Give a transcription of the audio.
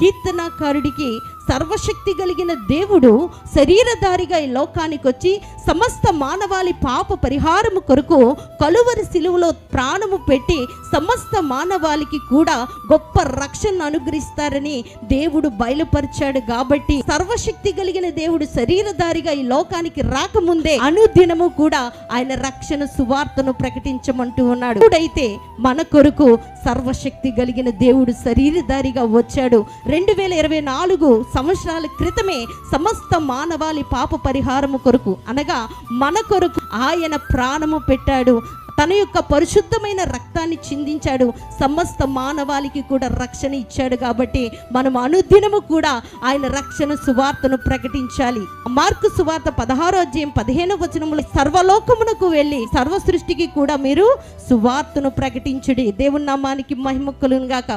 కీర్తనాకారుడికి సర్వశక్తి కలిగిన దేవుడు శరీరధారిగా ఈ లోకానికి వచ్చి సమస్త మానవాళి పాప పరిహారము కొరకు కలువరి శిలువలో ప్రాణము పెట్టి సమస్త మానవాళికి కూడా గొప్ప రక్షణ అనుగ్రహిస్తారని దేవుడు బయలుపరిచాడు. కాబట్టి సర్వశక్తి కలిగిన దేవుడు శరీరధారిగా ఈ లోకానికి రాకముందే అనుదినము కూడా ఆయన రక్షణ సువార్తను ప్రకటించమంటూ ఉన్నాడు. ఇప్పుడైతే మన కొరకు సర్వశక్తి కలిగిన దేవుడు శరీరధారిగా వచ్చాడు. 2024 సంవత్సరాల క్రితమే సమస్త మానవాళి పాప పరిహారము కొరకు అనగా మన కొరకు ఆయన ప్రాణము పెట్టాడు. తన యొక్క పరిశుద్ధమైన రక్తాన్ని చిందించాడు. సమస్త మానవాళికి కూడా రక్షణ ఇచ్చాడు. కాబట్టి మనం అనుదినము కూడా ఆయన రక్షణ సువార్తను ప్రకటించాలి. మార్కు సువార్త 16వ అధ్యాయం 15వ వచనములో సర్వలోకమునకు వెళ్ళి సర్వ సృష్టికి కూడా మీరు సువార్తను ప్రకటించుడి. దేవుని నామానికి మహిమ కలుగును గాక.